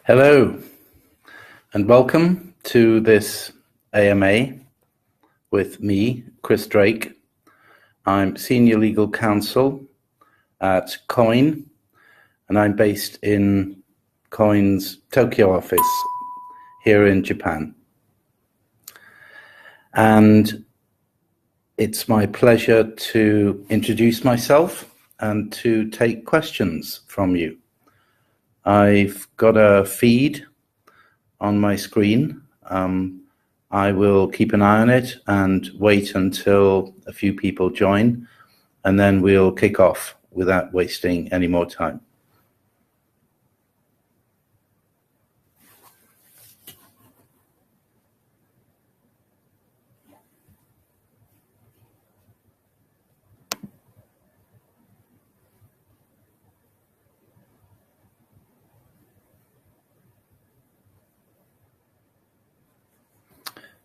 Hello, and welcome to this AMA with me, Chris Drake. I'm Senior Legal Counsel at QUOINE, and I'm based in QUOINE's Tokyo office here in Japan. And it's my pleasure to introduce myself and to take questions from you. I've got a feed on my screen. I will keep an eye on it and wait until a few people join, and then we'll kick off without wasting any more time.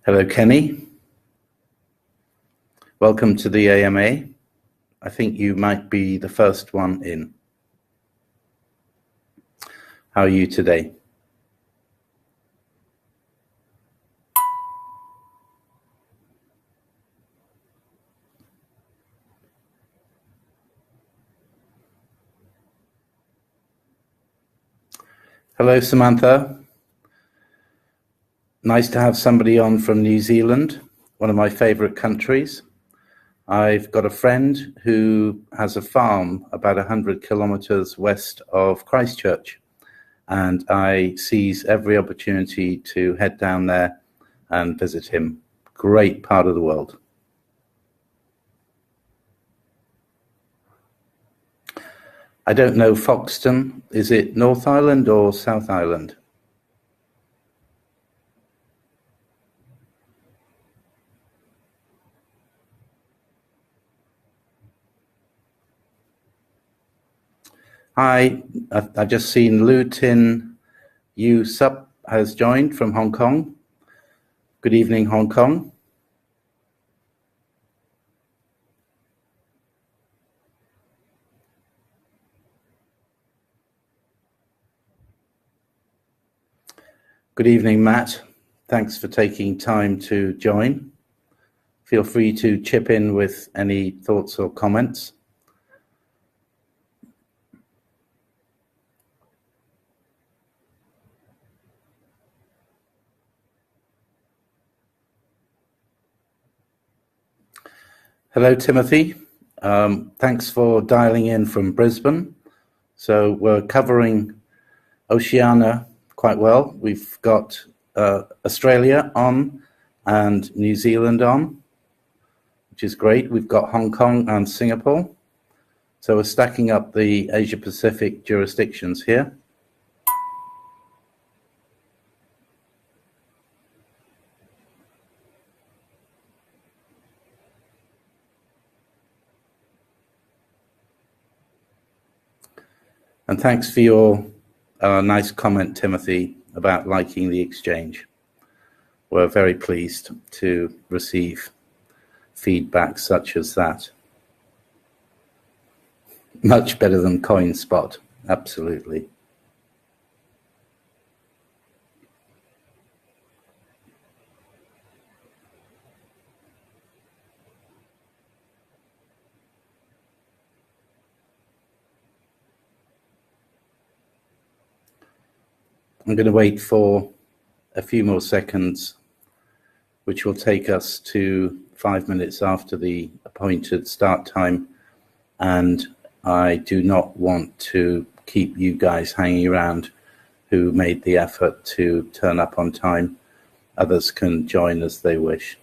Hello, Kenny. Welcome to the AMA. I think you might be the first one in. How are you today? Hello, Samantha. Nice to have somebody on from New Zealand, one of my favorite countries. I've got a friend who has a farm about 100 kilometers west of Christchurch, and I seize every opportunity to head down there and visit him. Great part of the world. I don't know Foxton. Is it North Island or South Island? Hi, I've just seen Lu Tin Yu Sup has joined from Hong Kong. Good evening, Hong Kong. Good evening, Matt. Thanks for taking time to join. Feel free to chip in with any thoughts or comments. Hello, Timothy. Thanks for dialing in from Brisbane. So we're covering Oceania quite well. We've got Australia on and New Zealand on, which is great. We've got Hong Kong and Singapore. So we're stacking up the Asia-Pacific jurisdictions here. And thanks for your nice comment, Timothy, about liking the exchange. We're very pleased to receive feedback such as that. Much better than CoinSpot, absolutely. I'm going to wait for a few more seconds, which will take us to 5 minutes after the appointed start time. And I do not want to keep you guys hanging around who made the effort to turn up on time. Others can join as they wish.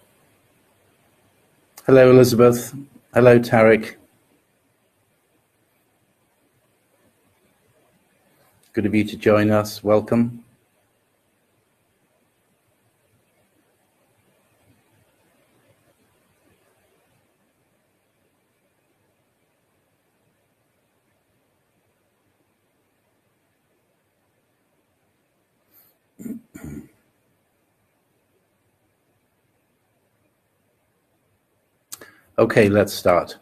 Hello, Elizabeth. Hello, Tarek. Good of you to join us. Welcome. Okay, let's start.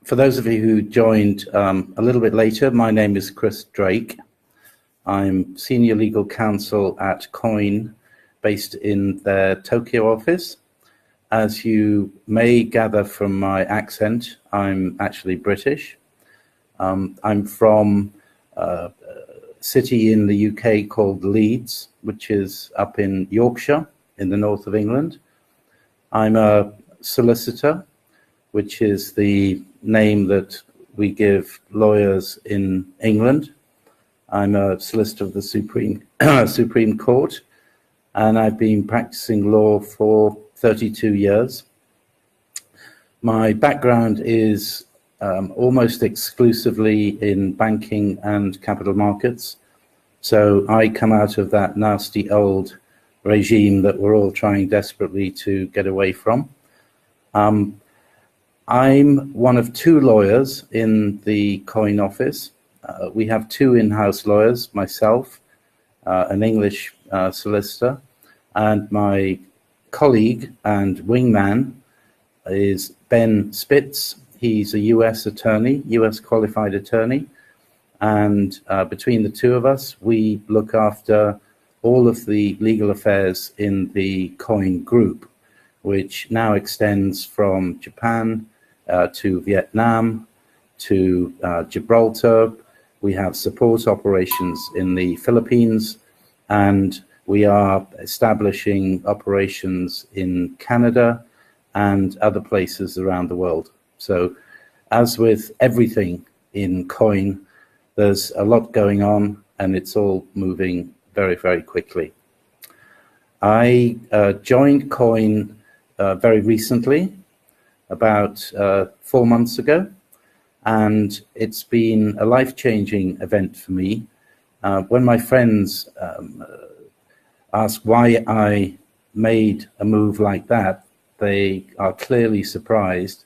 For those of you who joined a little bit later, my name is Chris Drake. I'm Senior Legal Counsel at QUOINE, based in their Tokyo office. As you may gather from my accent, I'm actually British. I'm from a city in the UK called Leeds, which is up in Yorkshire, in the north of England. I'm a solicitor, which is the name that we give lawyers in England. I'm a solicitor of the Supreme Court, and I've been practicing law for 32 years. My background is almost exclusively in banking and capital markets. So I come out of that nasty old regime that we're all trying desperately to get away from. I'm one of two lawyers in the QUOINE office. We have two in-house lawyers, myself, an English solicitor, and my colleague and wingman is Ben Spitz. He's a US attorney, US qualified attorney, and between the two of us, we look after all of the legal affairs in the QUOINE group, which now extends from Japan to Vietnam to Gibraltar. We have support operations in the Philippines, and we are establishing operations in Canada and other places around the world. So as with everything in QUOINE, there's a lot going on, and it's all moving very, very quickly. I joined QUOINE very recently, about 4 months ago, and it's been a life-changing event for me. When my friends ask why I made a move like that, they are clearly surprised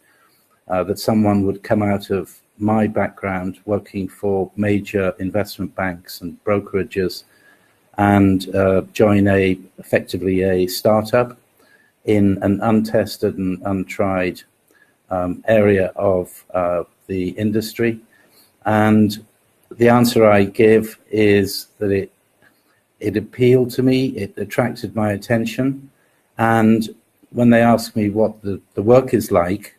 that someone would come out of my background working for major investment banks and brokerages and join effectively a startup in an untested and untried area of the industry. And the answer I give is that it appealed to me, it attracted my attention, and when they ask me what the work is like,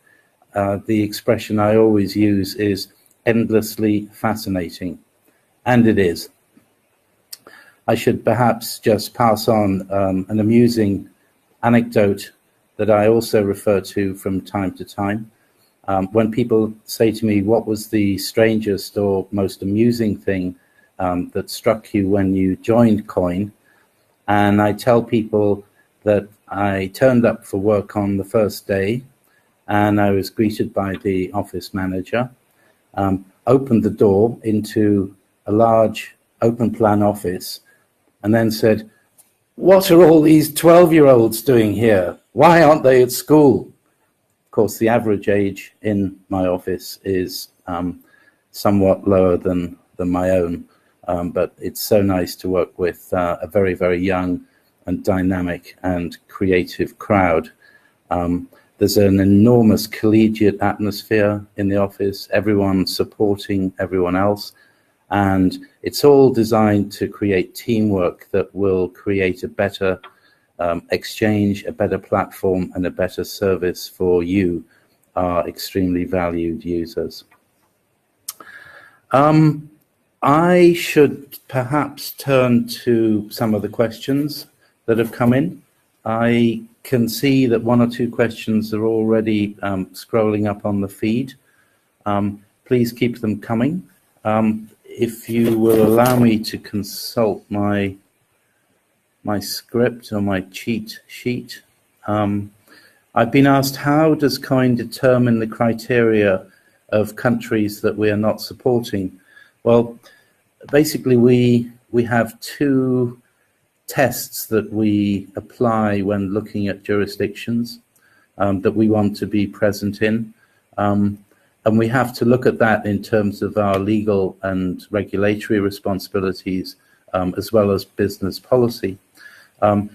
the expression I always use is endlessly fascinating, and it is. I should perhaps just pass on an amusing anecdote that I also refer to from time to time. When people say to me, what was the strangest or most amusing thing that struck you when you joined QUOINE? And I tell people that I turned up for work on the first day, and I was greeted by the office manager, opened the door into a large open plan office, and then said, "What are all these 12-year-olds doing here? Why aren't they at school?" Of course, the average age in my office is somewhat lower than my own, but it's so nice to work with a very, very young and dynamic and creative crowd. There's an enormous collegiate atmosphere in the office, everyone supporting everyone else, and it's all designed to create teamwork that will create a better exchange, a better platform, and a better service for you, our extremely valued users. I should perhaps turn to some of the questions that have come in. I can see that one or two questions are already scrolling up on the feed. Please keep them coming. If you will allow me to consult my script or my cheat sheet. I've been asked, how does QUOINE determine the criteria of countries that we are not supporting? Well, basically we have two tests that we apply when looking at jurisdictions that we want to be present in. And we have to look at that in terms of our legal and regulatory responsibilities, as well as business policy.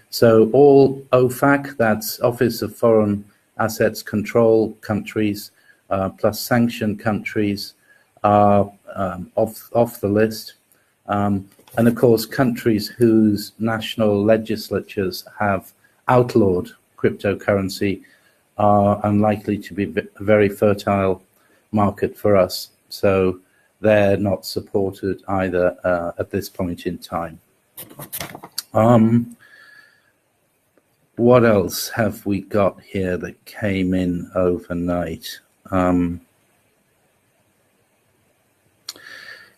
So all OFAC, that's Office of Foreign Assets Control countries, plus sanctioned countries are off the list. And of course, countries whose national legislatures have outlawed cryptocurrency are unlikely to be a very fertile market for us. So they're not supported either at this point in time. What else have we got here that came in overnight?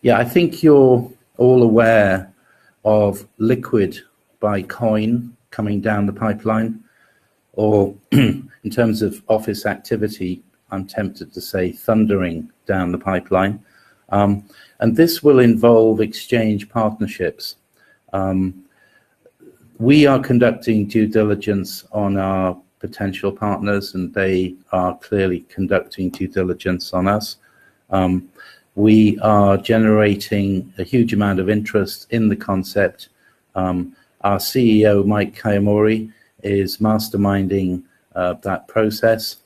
Yeah, I think you're all aware of Liquid by QUOINE coming down the pipeline, or in terms of office activity, I'm tempted to say thundering down the pipeline. And this will involve exchange partnerships. We are conducting due diligence on our potential partners, and they are clearly conducting due diligence on us. We are generating a huge amount of interest in the concept. Our CEO, Mike Kayamori, is masterminding that process.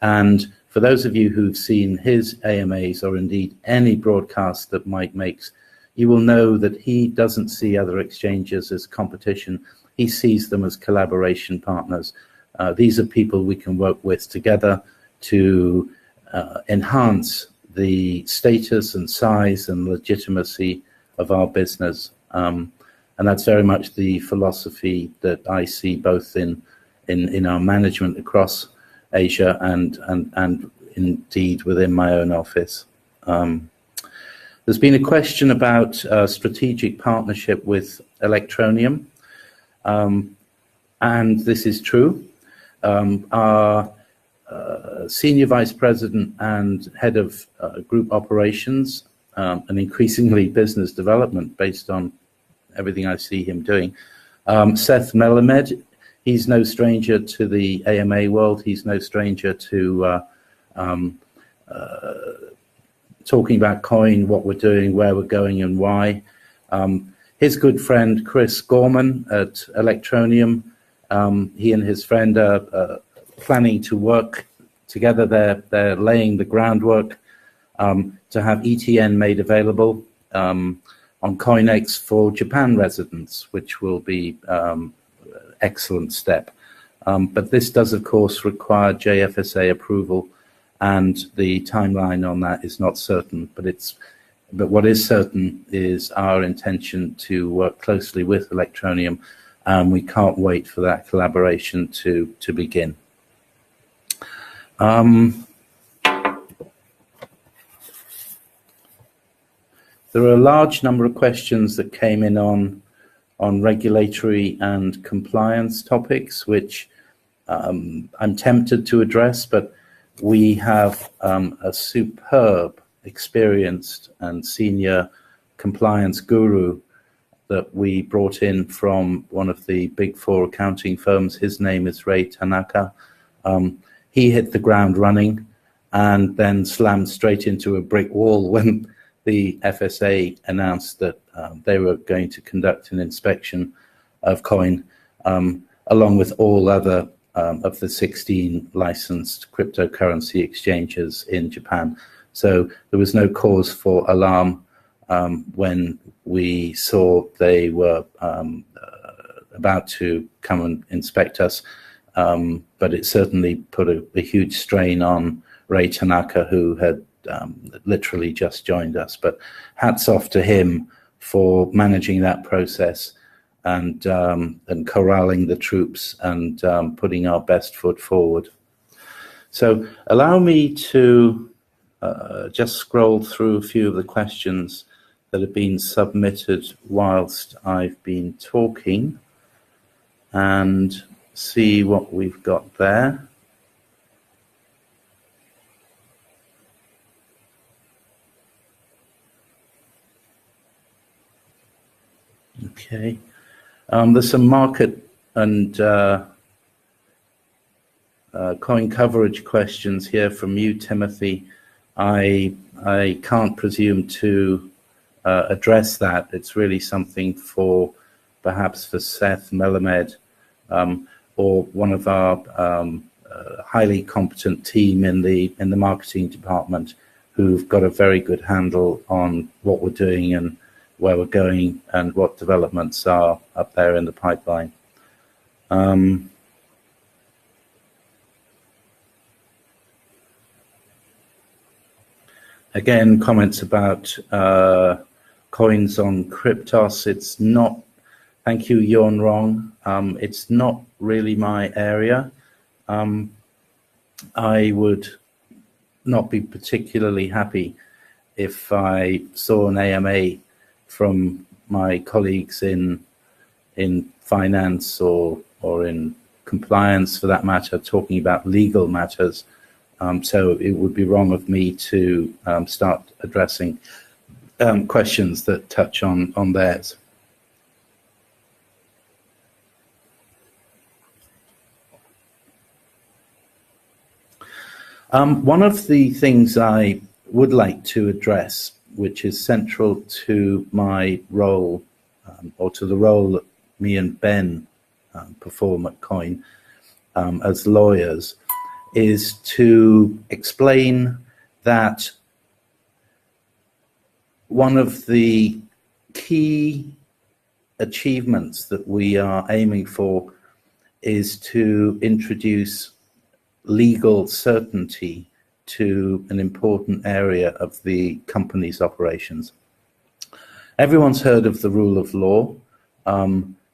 And for those of you who've seen his AMAs, or indeed any broadcast that Mike makes, you will know that he doesn't see other exchanges as competition. He sees them as collaboration partners. These are people we can work with together to enhance the status and size and legitimacy of our business. And that's very much the philosophy that I see both in our management across Asia and indeed within my own office. There's been a question about strategic partnership with Electroneum, and this is true. Our Senior Vice President and Head of Group Operations, and increasingly business development based on everything I see him doing, Seth Melamed, he's no stranger to the AMA world. He's no stranger to talking about QUOINE, what we're doing, where we're going and why. His good friend Chris Gorman at Electroneum, he and his friend are planning to work together. They're laying the groundwork to have ETN made available on COINEX for Japan residents, which will be excellent step. But this does, of course, require JFSA approval, and the timeline on that is not certain. But what is certain is our intention to work closely with Electroneum, and we can't wait for that collaboration to begin. There are a large number of questions that came in on regulatory and compliance topics, which I'm tempted to address, but we have a superb, experienced and senior compliance guru that we brought in from one of the big four accounting firms. His name is Ray Tanaka. He hit the ground running and then slammed straight into a brick wall when the FSA announced that they were going to conduct an inspection of QUOINE, along with all other of the 16 licensed cryptocurrency exchanges in Japan. So there was no cause for alarm when we saw they were about to come and inspect us. But it certainly put a huge strain on Ray Tanaka, who had literally just joined us. But hats off to him for managing that process and corralling the troops and putting our best foot forward. So allow me to just scroll through a few of the questions that have been submitted whilst I've been talking and see what we've got there. Okay, there's some market and coin coverage questions here from you, Timothy. I can't presume to address that. It's really something for perhaps for Seth Melamed or one of our highly competent team in the marketing department, who've got a very good handle on what we're doing where we're going and what developments are up there in the pipeline. Again, comments about coins on Cryptos. It's not, thank you, Yon Rong. It's not really my area. I would not be particularly happy if I saw an AMA from my colleagues in finance or in compliance, for that matter, talking about legal matters. So it would be wrong of me to start addressing questions that touch on theirs. One of the things I would like to address, which is central to my role, or to the role that me and Ben perform at QUOINE as lawyers, is to explain that one of the key achievements that we are aiming for is to introduce legal certainty to an important area of the company's operations. Everyone's heard of the rule of law.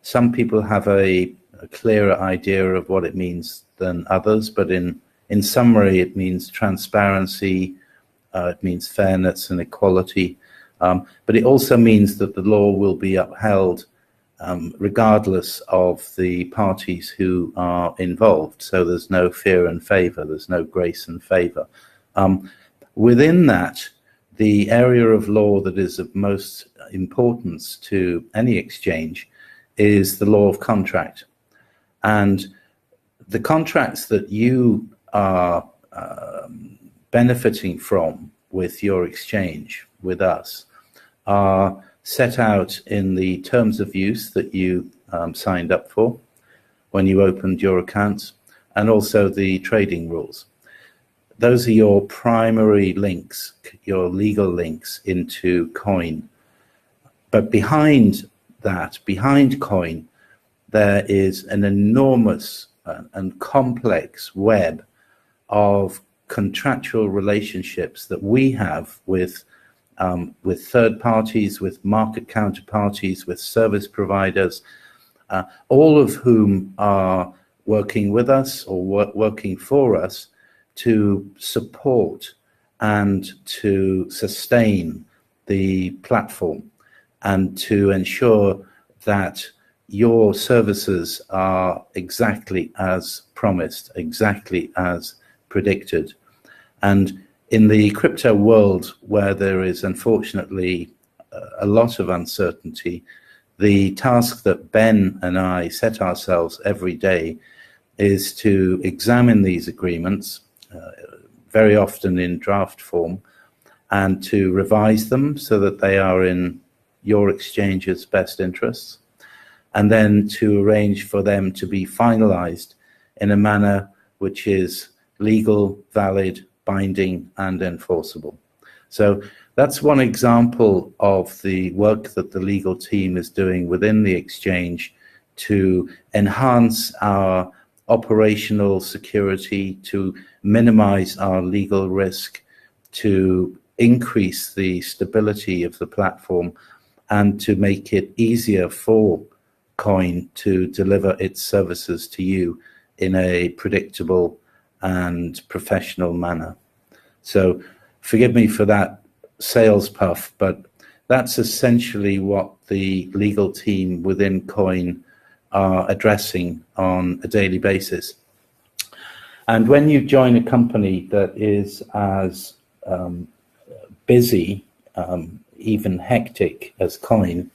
Some people have a clearer idea of what it means than others, but in summary, it means transparency, it means fairness and equality, but it also means that the law will be upheld regardless of the parties who are involved. So there's no fear and favor, there's no grace and favor. Within that, the area of law that is of most importance to any exchange is the law of contract. And the contracts that you are benefiting from with your exchange with us are set out in the terms of use that you signed up for when you opened your accounts, and also the trading rules. Those are your primary links, your legal links into QUOINE. But behind that, behind QUOINE, there is an enormous and complex web of contractual relationships that we have with third parties, with market counterparties, with service providers, all of whom are working with us or working for us to support and to sustain the platform and to ensure that your services are exactly as promised, exactly as predicted. And in the crypto world, where there is unfortunately a lot of uncertainty, the task that Ben and I set ourselves every day is to examine these agreements, very often in draft form, and to revise them so that they are in your exchange's best interests, and then to arrange for them to be finalized in a manner which is legal, valid, binding, and enforceable. So that's one example of the work that the legal team is doing within the exchange to enhance our operational security, to minimize our legal risk, to increase the stability of the platform, and to make it easier for QUOINE to deliver its services to you in a predictable and professional manner. So forgive me for that sales puff, but that's essentially what the legal team within QUOINE are addressing on a daily basis. And when you join a company that is as busy, even hectic as QUOINE,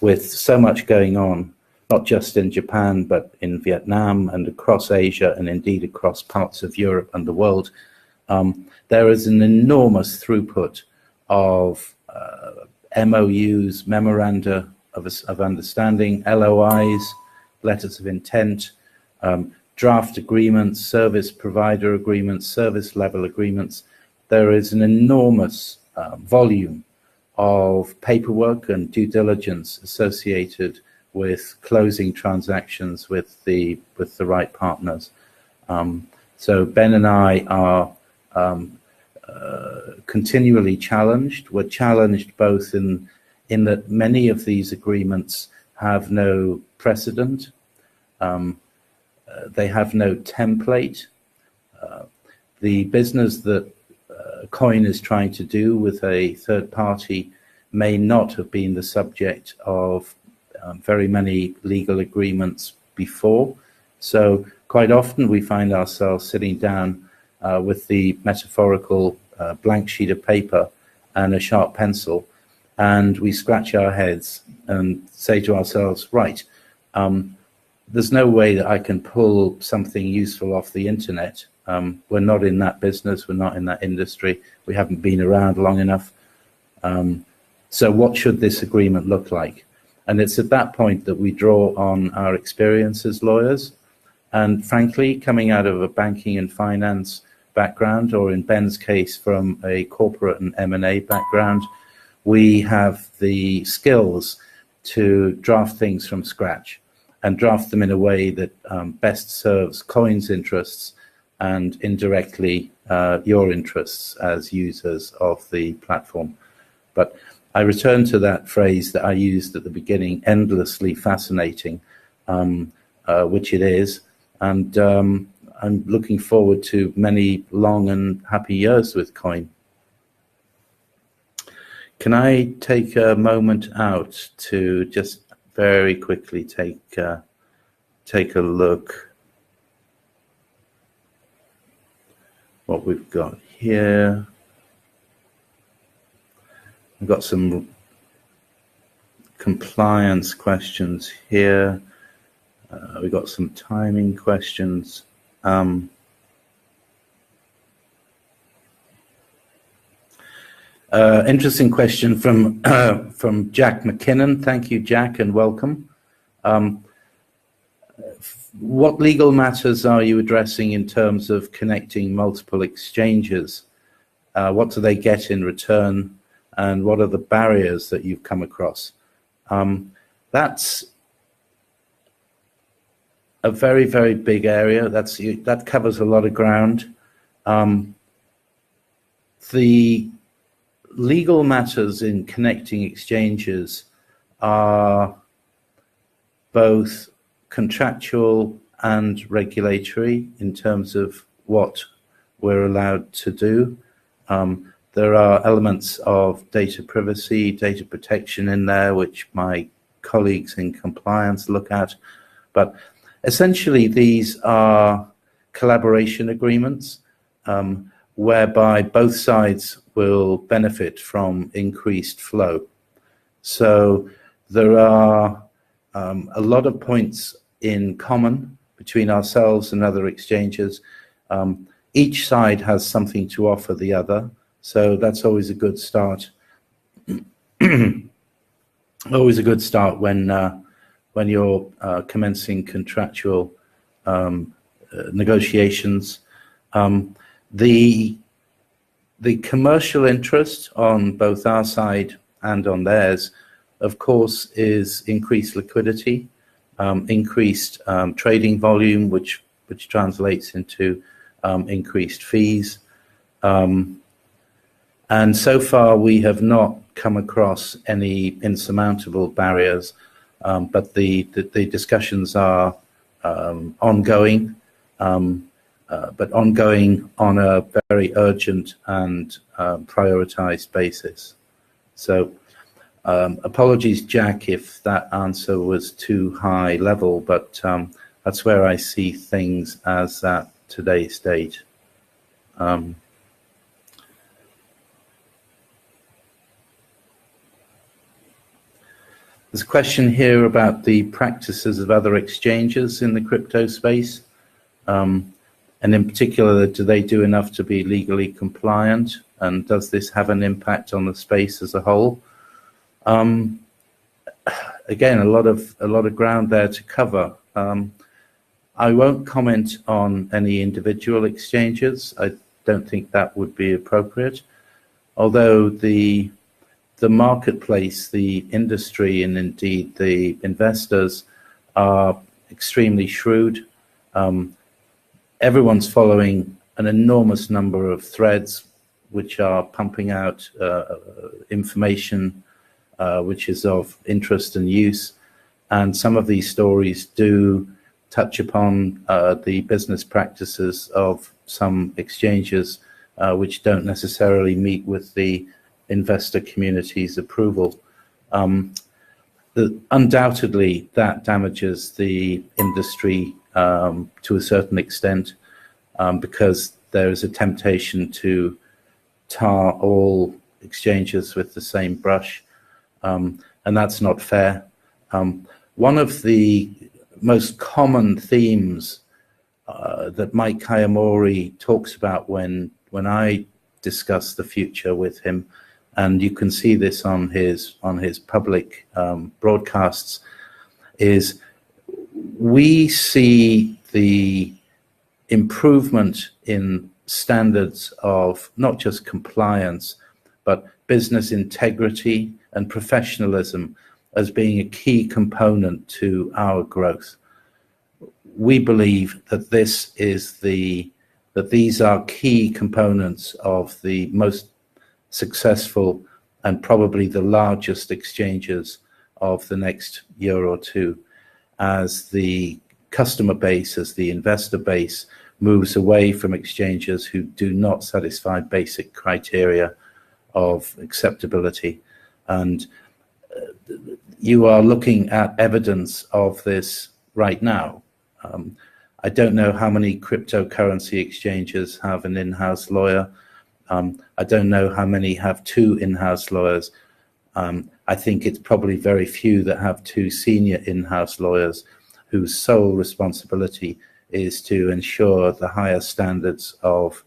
with so much going on, not just in Japan, but in Vietnam and across Asia, and indeed across parts of Europe and the world, there is an enormous throughput of MOUs, memoranda of understanding, LOIs, letters of intent, draft agreements, service provider agreements, service level agreements. There is an enormous volume of paperwork and due diligence associated with closing transactions with the right partners. So Ben and I are continually challenged. We're challenged both in that many of these agreements have no precedent, they have no template. The business that QUOINE is trying to do with a third party may not have been the subject of very many legal agreements before. So quite often we find ourselves sitting down with the metaphorical blank sheet of paper and a sharp pencil, and we scratch our heads and say to ourselves, right, there's no way that I can pull something useful off the internet. We're not in that business, we're not in that industry, we haven't been around long enough. So what should this agreement look like? And it's at that point that we draw on our experience as lawyers. And frankly, coming out of a banking and finance background, or in Ben's case, from a corporate and M&A background, we have the skills to draft things from scratch and draft them in a way that best serves QUOINE's interests and indirectly your interests as users of the platform. But I return to that phrase that I used at the beginning, endlessly fascinating, which it is. And I'm looking forward to many long and happy years with QUOINE. Can I take a moment out to just very quickly take a look what we've got here? We've got some compliance questions here. We've got some timing questions. Interesting question from Jack McKinnon. Thank you, Jack, and welcome. What legal matters are you addressing in terms of connecting multiple exchanges? What do they get in return, and what are the barriers that you've come across? That's a very, very big area. That covers a lot of ground. The legal matters in connecting exchanges are both contractual and regulatory in terms of what we're allowed to do. There are elements of data privacy, data protection in there, which my colleagues in compliance look at. But essentially, these are collaboration agreements whereby both sides will benefit from increased flow. So there are a lot of points in common between ourselves and other exchanges. Each side has something to offer the other, so that's always a good start. Always a good start when you're commencing contractual negotiations. The commercial interest on both our side and on theirs, of course, is increased liquidity, increased trading volume, which translates into increased fees. And so far, we have not come across any insurmountable barriers, but the discussions are ongoing, but ongoing on a very urgent and prioritized basis. So apologies, Jack, if that answer was too high level, but that's where I see things as at today's date. There's a question here about the practices of other exchanges in the crypto space. And in particular, do they do enough to be legally compliant? And does this have an impact on the space as a whole? Again, a lot of ground there to cover. I won't comment on any individual exchanges. I don't think that would be appropriate. Although the the marketplace, the industry, and indeed the investors are extremely shrewd. Everyone's following an enormous number of threads which are pumping out information which is of interest and use. And some of these stories do touch upon the business practices of some exchanges which don't necessarily meet with the investor community's approval. Undoubtedly, that damages the industry to a certain extent because there is a temptation to tar all exchanges with the same brush, and that's not fair. One of the most common themes that Mike Kayamori talks about when I discuss the future with him, and you can see this on his public broadcasts, is we see the improvement in standards of not just compliance, but business integrity and professionalism as being a key component to our growth. We believe that these are key components of the most successful and probably the largest exchanges of the next year or two, as the customer base, as the investor base moves away from exchanges who do not satisfy basic criteria of acceptability. And you are looking at evidence of this right now. I don't know how many cryptocurrency exchanges have an in-house lawyer. I don't know how many have two in-house lawyers. I think it's probably very few that have two senior in-house lawyers whose sole responsibility is to ensure the higher standards of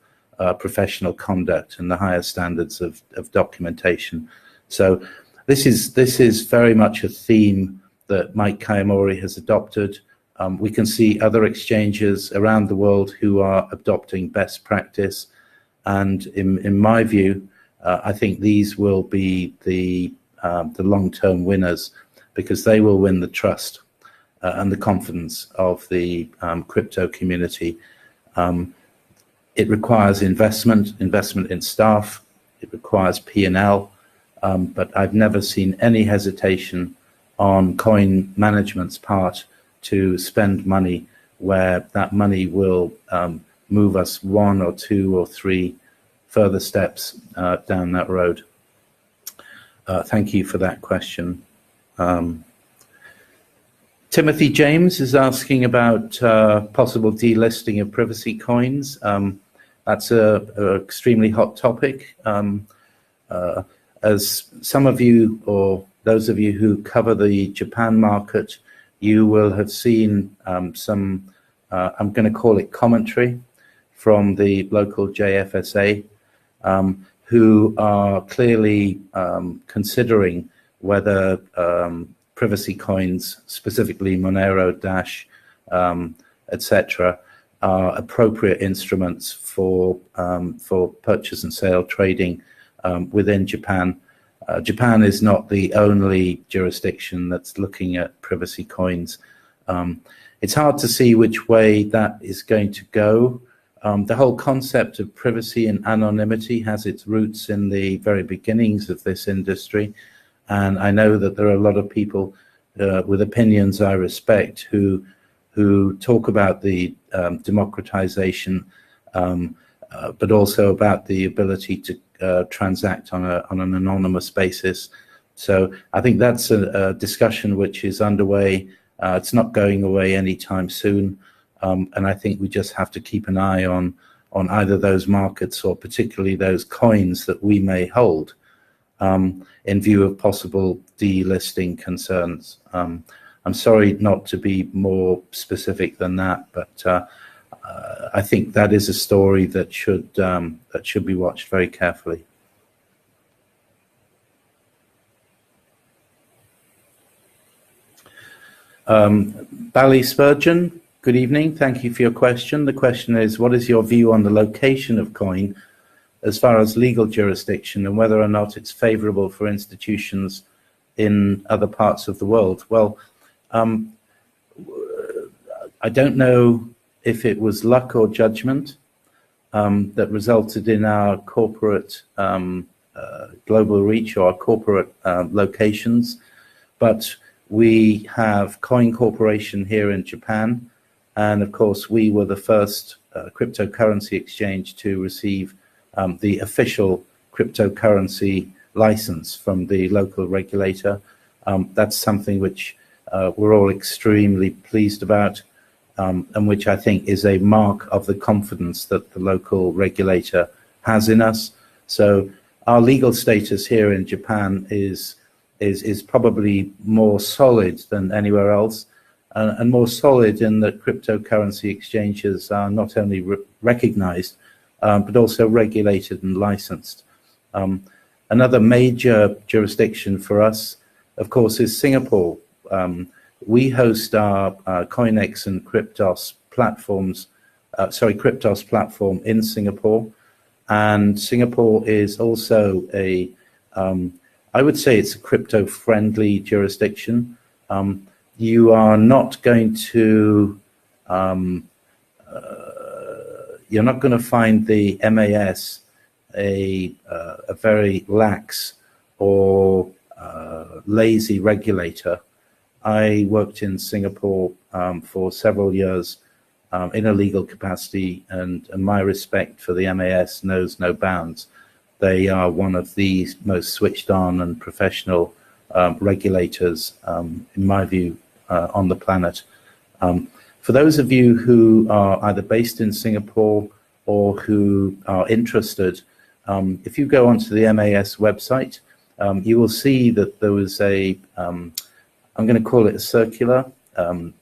professional conduct and the higher standards of documentation. So this is very much a theme that Mike Kayamori has adopted. We can see other exchanges around the world who are adopting best practice, and in my view, I think these will be the long-term winners, because they will win the trust and the confidence of the crypto community. It requires investment in staff. It requires P&L, but I've never seen any hesitation on coin management's part to spend money where that money will move us one or two or three further steps down that road. Thank you for that question. Timothy James is asking about possible delisting of privacy coins. That's an extremely hot topic. As some of you, or those of you who cover the Japan market, you will have seen some, I'm going to call it commentary, from the local JFSA, who are clearly considering whether privacy coins, specifically Monero, Dash, etc., are appropriate instruments for purchase and sale trading within Japan. Japan is not the only jurisdiction that's looking at privacy coins. It's hard to see which way that is going to go. The whole concept of privacy and anonymity has its roots in the very beginnings of this industry. And I know that there are a lot of people with opinions I respect who talk about the democratization, but also about the ability to transact on an anonymous basis. So I think that's a discussion which is underway. It's not going away anytime soon. And I think we just have to keep an eye on either those markets, or particularly those coins that we may hold, in view of possible delisting concerns. I'm sorry not to be more specific than that, but I think that is a story that should be watched very carefully. Bally Spurgeon, good evening. Thank you for your question. The question is, what is your view on the location of QUOINE as far as legal jurisdiction and whether or not it's favorable for institutions in other parts of the world. Well, I don't know if it was luck or judgment that resulted in our corporate global reach or our corporate locations, but we have QUOINE Corporation here in Japan, and of course we were the first cryptocurrency exchange to receive the official cryptocurrency license from the local regulator. That's something which we're all extremely pleased about, and which I think is a mark of the confidence that the local regulator has in us. So our legal status here in Japan is probably more solid than anywhere else, and more solid in that cryptocurrency exchanges are not only recognized, but also regulated and licensed. Another major jurisdiction for us, of course, is Singapore. We host our COINEX and Cryptos platforms, Cryptos platform in Singapore, and Singapore is also I would say it's a crypto-friendly jurisdiction. You are not going to you're not going to find the MAS a very lax or lazy regulator. I worked in Singapore for several years in a legal capacity, and my respect for the MAS knows no bounds. They are one of the most switched on and professional regulators, in my view, on the planet. For those of you who are either based in Singapore or who are interested, if you go onto the MAS website, you will see that there was a, I'm going to call it a circular,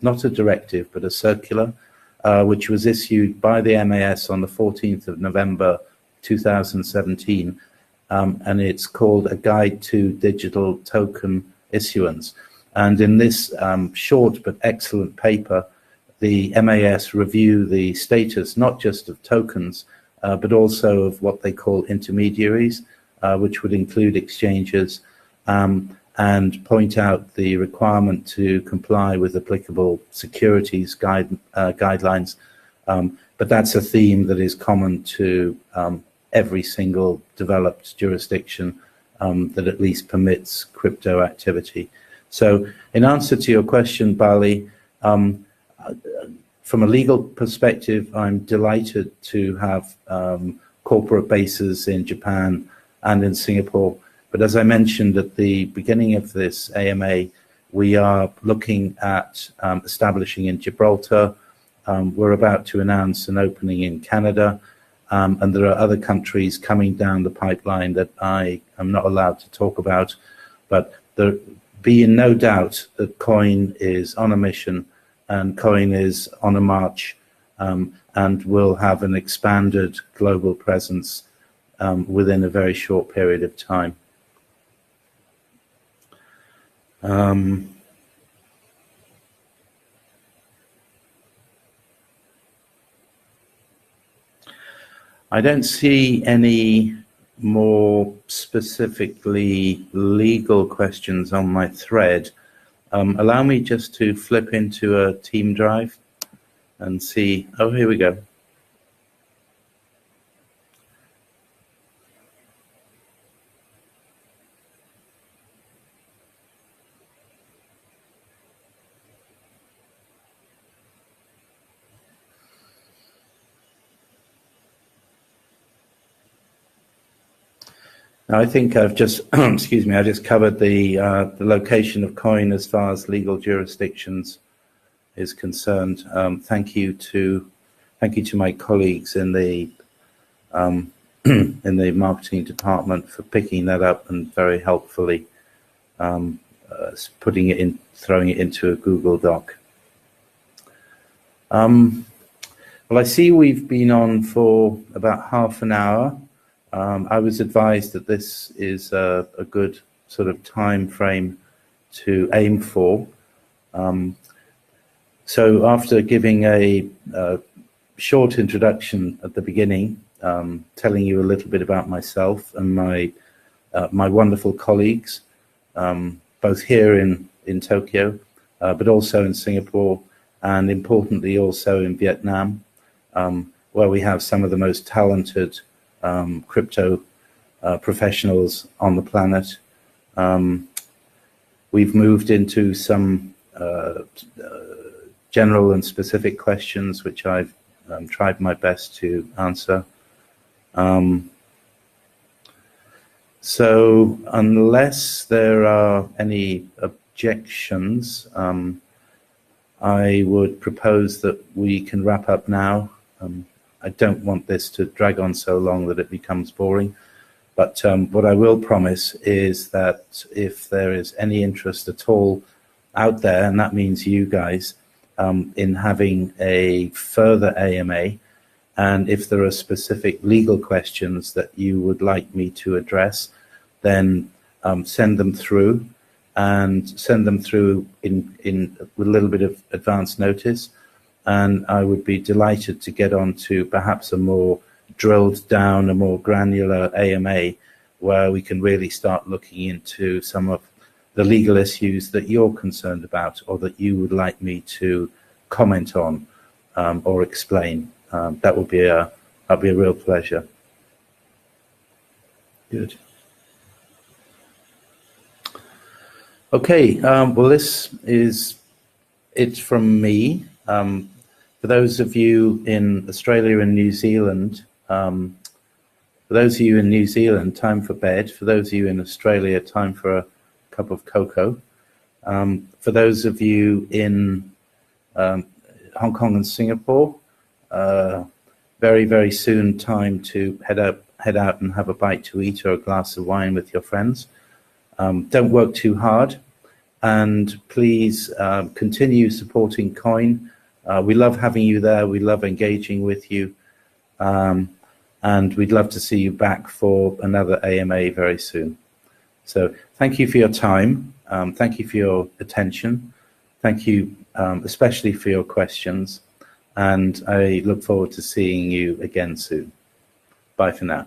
not a directive, but a circular, which was issued by the MAS on the 14th of November 2017, and it's called A Guide to Digital Token Issuance. And in this short but excellent paper, the MAS review the status not just of tokens, but also of what they call intermediaries, which would include exchanges, and point out the requirement to comply with applicable securities guidelines. But that's a theme that is common to every single developed jurisdiction that at least permits crypto activity. So in answer to your question, Bali, from a legal perspective, I'm delighted to have corporate bases in Japan and in Singapore. But as I mentioned at the beginning of this AMA, we are looking at establishing in Gibraltar. We're about to announce an opening in Canada, and there are other countries coming down the pipeline that I am not allowed to talk about. But there be in no doubt that QUOINE is on a mission, and QUOINE is on a march, and will have an expanded global presence within a very short period of time. I don't see any more specifically legal questions on my thread. Allow me just to flip into a team drive and see. Oh, here we go. I think I've just, excuse me, I just covered the location of QUOINE as far as legal jurisdictions is concerned. Thank you to my colleagues in the in the marketing department for picking that up and very helpfully putting it in, throwing it into a Google Doc. Well, I see we've been on for about half an hour. I was advised that this is a good sort of time frame to aim for. So after giving a short introduction at the beginning, telling you a little bit about myself and my wonderful colleagues, both here in Tokyo, but also in Singapore, and importantly also in Vietnam, where we have some of the most talented crypto professionals on the planet. We've moved into some general and specific questions, which I've tried my best to answer. So unless there are any objections, I would propose that we can wrap up now. I don't want this to drag on so long that it becomes boring. But what I will promise is that if there is any interest at all out there, and that means you guys, in having a further AMA, and if there are specific legal questions that you would like me to address, then send them through, and send them through with a little bit of advance notice. And I would be delighted to get on to perhaps a more drilled down, a more granular AMA, where we can really start looking into some of the legal issues that you're concerned about, or that you would like me to comment on or explain. That would be a real pleasure. Good. Okay. Well, this is it from me. For those of you in Australia and New Zealand, for those of you in New Zealand, time for bed. For those of you in Australia, time for a cup of cocoa. For those of you in Hong Kong and Singapore, very, very soon time to head out and have a bite to eat or a glass of wine with your friends. Don't work too hard, and please continue supporting QUOINE. We love having you there. We love engaging with you. And we'd love to see you back for another AMA very soon. So thank you for your time. Thank you for your attention. Thank you especially for your questions. And I look forward to seeing you again soon. Bye for now.